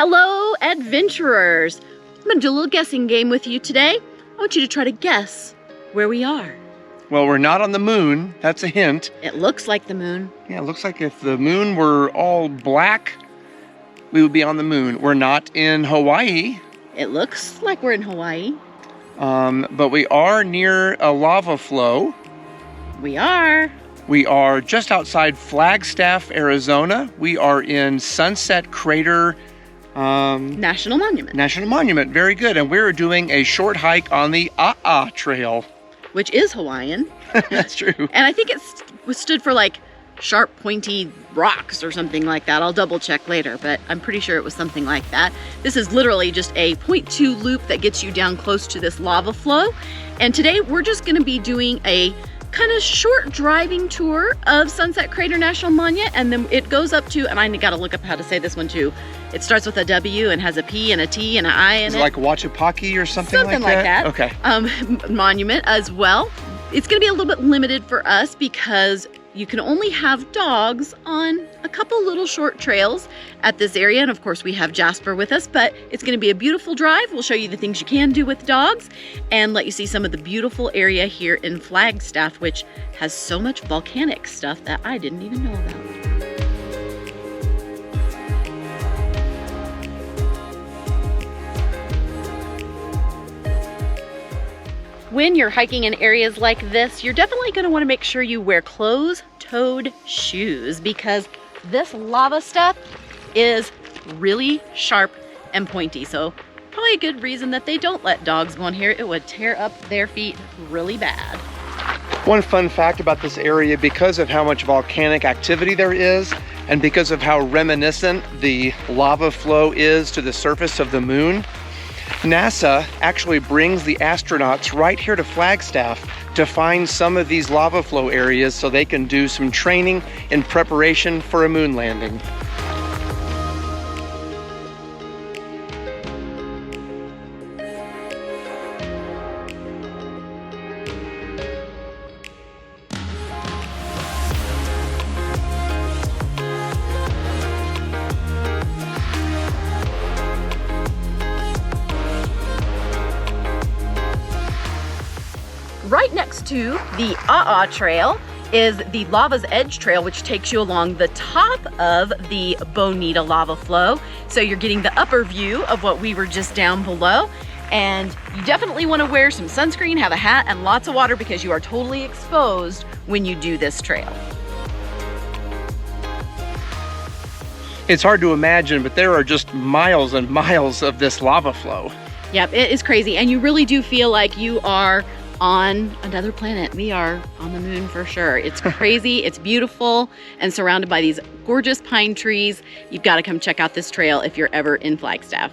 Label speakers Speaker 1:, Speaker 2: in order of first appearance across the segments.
Speaker 1: Hello, adventurers! I'm gonna do a little guessing game with you today. I want you to try to guess where we are.
Speaker 2: Well, we're not on the moon. That's a hint.
Speaker 1: It looks like the moon.
Speaker 2: Yeah, it looks like if the moon were all black, we would be on the moon. We're not in Hawaii.
Speaker 1: It looks like we're in Hawaii.
Speaker 2: But we are near a lava flow.
Speaker 1: We are.
Speaker 2: We are just outside Flagstaff, Arizona. We are in Sunset Crater
Speaker 1: National Monument.
Speaker 2: National Monument. Very good. And we're doing a short hike on the Trail.
Speaker 1: Which is Hawaiian.
Speaker 2: That's true.
Speaker 1: And I think it stood for like sharp, pointy rocks or something like that. I'll double check later, but I'm pretty sure it was something like that. This is literally just a 0.2 loop that gets you down close to this lava flow. And today we're just gonna be doing a kind of short driving tour of Sunset Crater National Monument, and then it goes up to, and I gotta look up how to say this one too. It starts with a W and has a P and a T and an I in it.
Speaker 2: Like Wupatki or something like that? Okay.
Speaker 1: Monument as well. It's gonna be a little bit limited for us because you can only have dogs on a couple little short trails at this area. And of course we have Jasper with us, but it's gonna be a beautiful drive. We'll show you the things you can do with dogs and let you see some of the beautiful area here in Flagstaff, which has so much volcanic stuff that I didn't even know about. When you're hiking in areas like this, you're definitely going to want to make sure you wear closed-toed shoes because this lava stuff is really sharp and pointy. So probably a good reason that they don't let dogs go on here. It would tear up their feet really bad.
Speaker 2: One fun fact about this area, because of how much volcanic activity there is, and because of how reminiscent the lava flow is to the surface of the moon, NASA actually brings the astronauts right here to Flagstaff to find some of these lava flow areas so they can do some training in preparation for a moon landing.
Speaker 1: Right next to the Trail is the Lava's Edge Trail, which takes you along the top of the Bonita lava flow. So you're getting the upper view of what we were just down below. And you definitely want to wear some sunscreen, have a hat, and lots of water because you are totally exposed when you do this trail.
Speaker 2: It's hard to imagine, but there are just miles and miles of this lava flow.
Speaker 1: Yep, it is crazy. And you really do feel like you are on another planet. We are on the moon for sure. It's crazy, it's beautiful, and surrounded by these gorgeous pine trees. You've got to come check out this trail if you're ever in Flagstaff.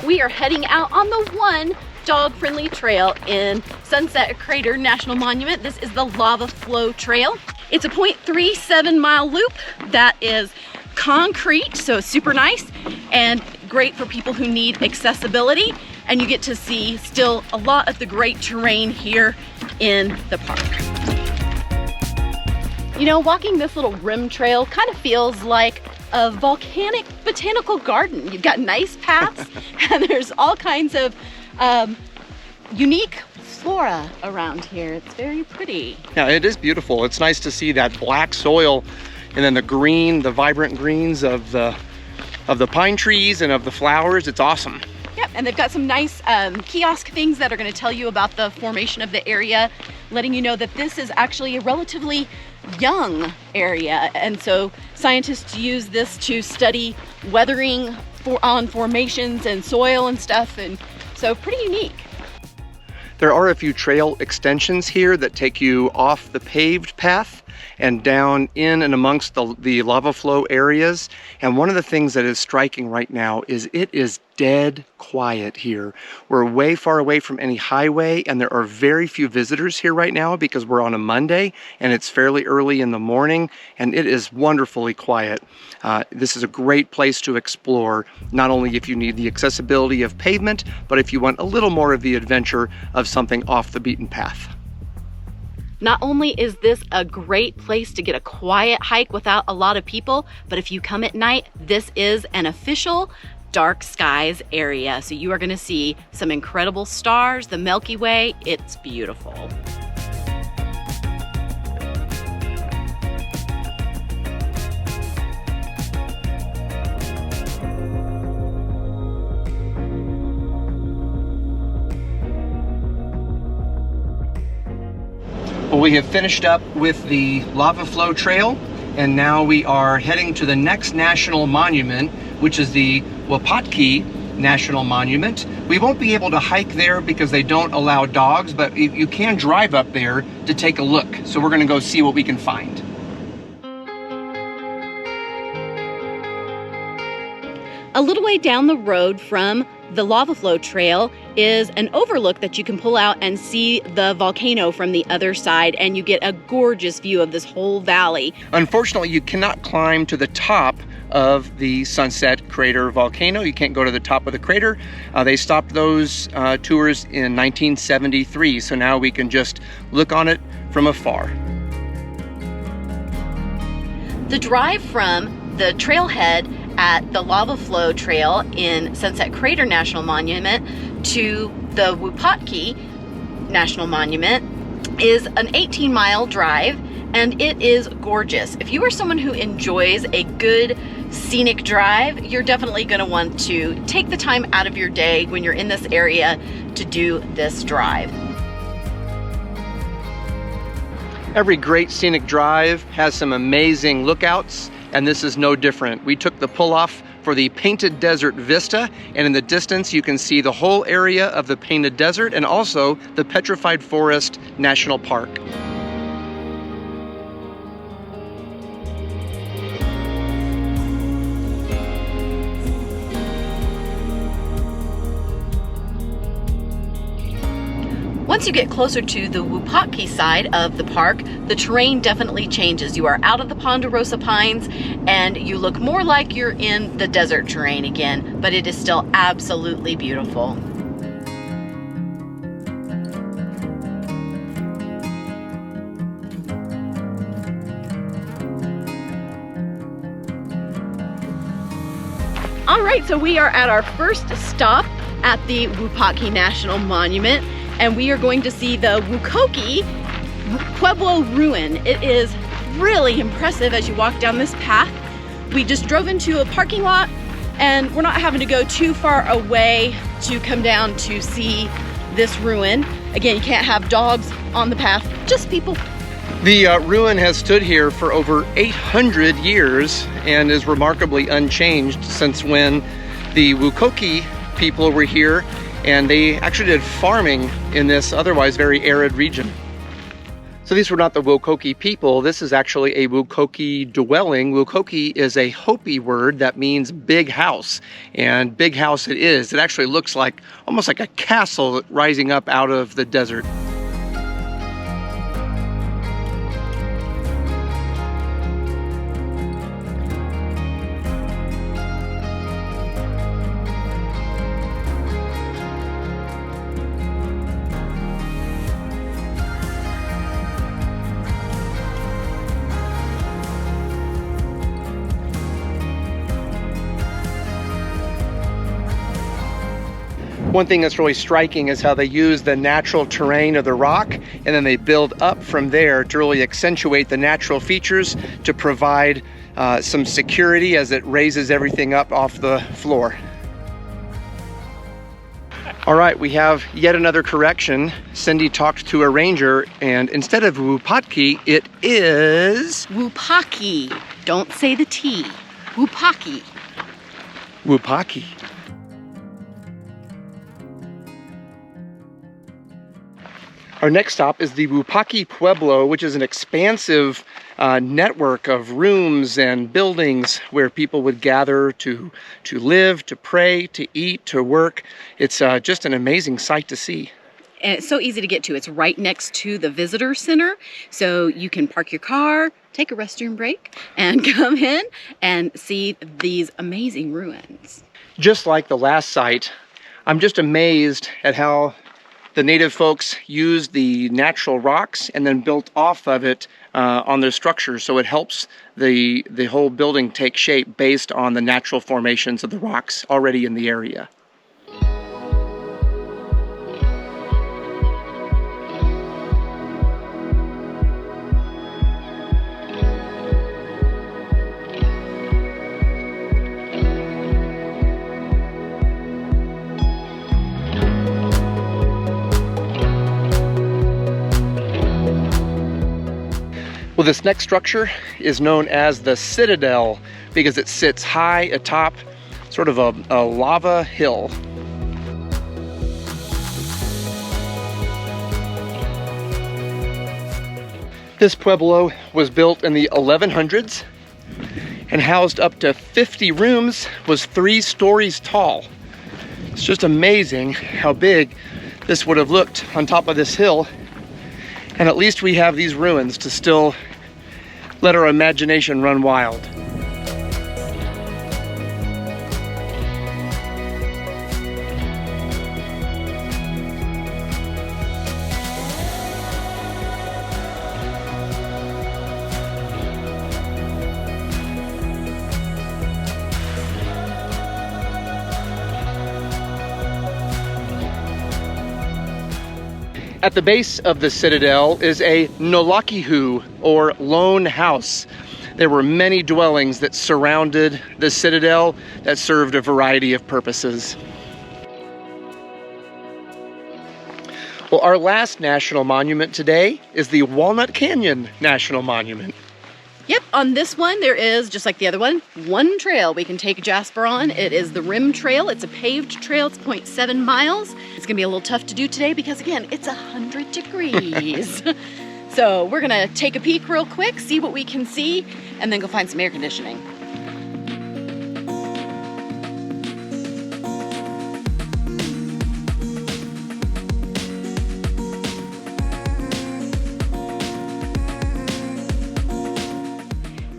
Speaker 1: We are heading out on the one dog-friendly trail in Sunset Crater National Monument. This is the Lava Flow Trail. It's a 0.37 mile loop that is concrete, so super nice and great for people who need accessibility. And you get to see still a lot of the great terrain here in the park. You know, walking this little rim trail kind of feels like a volcanic botanical garden. You've got nice paths and there's all kinds of unique flora around here. It's very pretty.
Speaker 2: Yeah, it is beautiful. It's nice to see that black soil and then the green, the vibrant greens of the pine trees and of the flowers. It's awesome.
Speaker 1: Yep, and they've got some nice kiosk things that are going to tell you about the formation of the area, letting you know that this is actually a relatively young area. And so scientists use this to study weathering on formations and soil and stuff. And so pretty unique.
Speaker 2: There are a few trail extensions here that take you off the paved path and down in and amongst the lava flow areas. And one of the things that is striking right now is it is dead quiet here. We're way far away from any highway, and there are very few visitors here right now because we're on a Monday and it's fairly early in the morning, and it is wonderfully quiet. This is a great place to explore, not only if you need the accessibility of pavement, but if you want a little more of the adventure of something off the beaten path.
Speaker 1: Not only is this a great place to get a quiet hike without a lot of people, but if you come at night, this is an official dark skies area. So you are going to see some incredible stars, the Milky Way. It's beautiful.
Speaker 2: Well, we have finished up with the lava flow trail, and now we are heading to the next national monument, which is the Wupatki National Monument. We won't be able to hike there because they don't allow dogs, but you can drive up there to take a look. So we're going to go see what we can find.
Speaker 1: A little way down the road from the lava flow trail is an overlook that you can pull out and see the volcano from the other side, and you get a gorgeous view of this whole valley.
Speaker 2: Unfortunately, you cannot climb to the top of the Sunset Crater Volcano. You can't go to the top of the crater. They stopped those tours in 1973, so now we can just look on it from afar.
Speaker 1: The drive from the trailhead at the lava flow trail in Sunset Crater National Monument to the Wupatki National Monument is an 18-mile drive, and it is gorgeous. If you are someone who enjoys a good scenic drive, you're definitely going to want to take the time out of your day when you're in this area to do this drive.
Speaker 2: Every great scenic drive has some amazing lookouts, and this is no different. We took the pull-off for the Painted Desert Vista, and in the distance you can see the whole area of the Painted Desert and also the Petrified Forest National Park.
Speaker 1: Once you get closer to the Wupatki side of the park, the terrain definitely changes. You are out of the Ponderosa Pines and you look more like you're in the desert terrain again, but it is still absolutely beautiful. All right, so we are at our first stop at the Wupatki National Monument, and we are going to see the Wupatki Pueblo ruin. It is really impressive as you walk down this path. We just drove into a parking lot, and we're not having to go too far away to come down to see this ruin. Again, you can't have dogs on the path, just people.
Speaker 2: The ruin has stood here for over 800 years and is remarkably unchanged since when the Wupatki people were here, and they actually did farming in this otherwise very arid region. So these were not the Wupatki people. This is actually a Wupatki dwelling. Wupatki is a Hopi word that means big house, and big house it is. It actually looks like almost like a castle rising up out of the desert. One thing that's really striking is how they use the natural terrain of the rock, and then they build up from there to really accentuate the natural features to provide some security as it raises everything up off the floor. All right, we have yet another correction. Cindy talked to a ranger, and instead of Wupatki, it is
Speaker 1: Wupatki. Don't say the T. Wupatki.
Speaker 2: Wupatki. Our next stop is the Wupatki Pueblo, which is an expansive network of rooms and buildings where people would gather to live, to pray, to eat, to work. It's just an amazing sight to see.
Speaker 1: And it's so easy to get to. It's right next to the visitor center, so you can park your car, take a restroom break, and come in and see these amazing ruins.
Speaker 2: Just like the last site, I'm just amazed at how the native folks used the natural rocks and then built off of it on their structures, so it helps the whole building take shape based on the natural formations of the rocks already in the area. Well, this next structure is known as the Citadel because it sits high atop sort of a lava hill. This pueblo was built in the 1100s and housed up to 50 rooms, was 3 stories tall. It's just amazing how big this would have looked on top of this hill. And at least we have these ruins to still let our imagination run wild. At the base of the citadel is a nolakihu, or lone house. There were many dwellings that surrounded the citadel that served a variety of purposes. Well, our last national monument today is the Walnut Canyon National Monument.
Speaker 1: Yep, on this one there is, just like the other one trail we can take Jasper on. It is the Rim Trail. It's a paved trail. It's 0.7 miles. It's gonna be a little tough to do today because, again, it's 100 degrees. So we're gonna take a peek real quick, see what we can see, and then go find some air conditioning.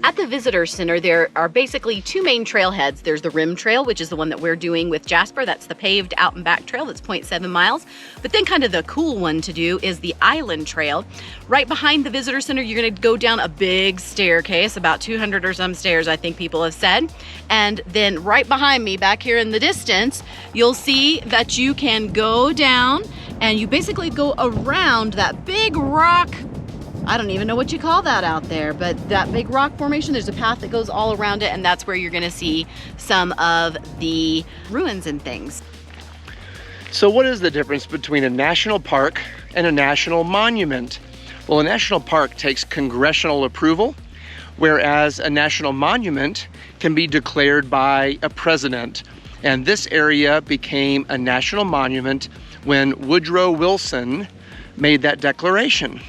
Speaker 1: At the Visitor Center, there are basically 2 main trailheads. There's the Rim Trail, which is the one that we're doing with Jasper. That's the paved out and back trail. That's 0.7 miles. But then kind of the cool one to do is the Island Trail. Right behind the Visitor Center, you're gonna go down a big staircase, about 200 or some stairs, I think people have said. And then right behind me, back here in the distance, you'll see that you can go down and you basically go around that big rock. I don't even know what you call that out there, but that big rock formation, there's a path that goes all around it, and that's where you're gonna see some of the ruins and things.
Speaker 2: So what is the difference between a national park and a national monument? Well, a national park takes congressional approval, whereas a national monument can be declared by a president. And this area became a national monument when Woodrow Wilson made that declaration.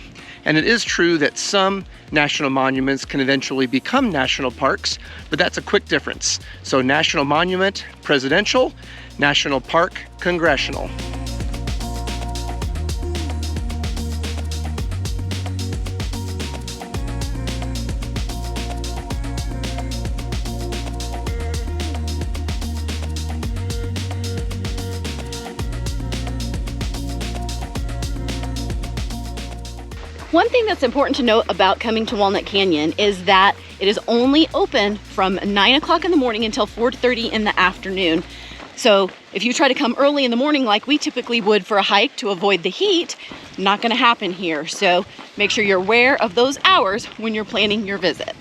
Speaker 2: And it is true that some national monuments can eventually become national parks, but that's a quick difference. So national monument, presidential; national park, congressional.
Speaker 1: One thing that's important to note about coming to Walnut Canyon is that it is only open from 9 o'clock in the morning until 4:30 in the afternoon. So if you try to come early in the morning like we typically would for a hike to avoid the heat, not gonna happen here. So make sure you're aware of those hours when you're planning your visit.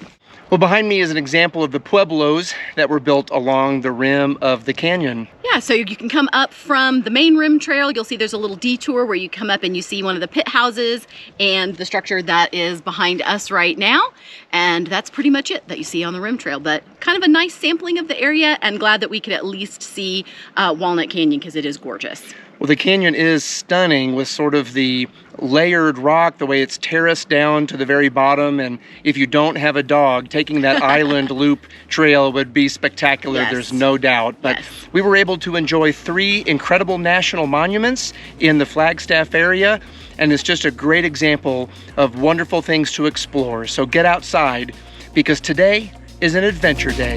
Speaker 2: Well, behind me is an example of the pueblos that were built along the rim of the canyon.
Speaker 1: Yeah, so you can come up from the main Rim Trail. You'll see there's a little detour where you come up and you see one of the pit houses and the structure that is behind us right now. And that's pretty much it that you see on the Rim Trail. But kind of a nice sampling of the area, and glad that we could at least see Walnut Canyon because it is gorgeous.
Speaker 2: Well, the canyon is stunning with sort of the layered rock, the way it's terraced down to the very bottom. And if you don't have a dog, taking that island loop trail would be spectacular.
Speaker 1: Yes.
Speaker 2: There's no doubt. But
Speaker 1: Yes.
Speaker 2: we were able to enjoy 3 incredible national monuments in the Flagstaff area. And it's just a great example of wonderful things to explore. So get outside, because today is an adventure day.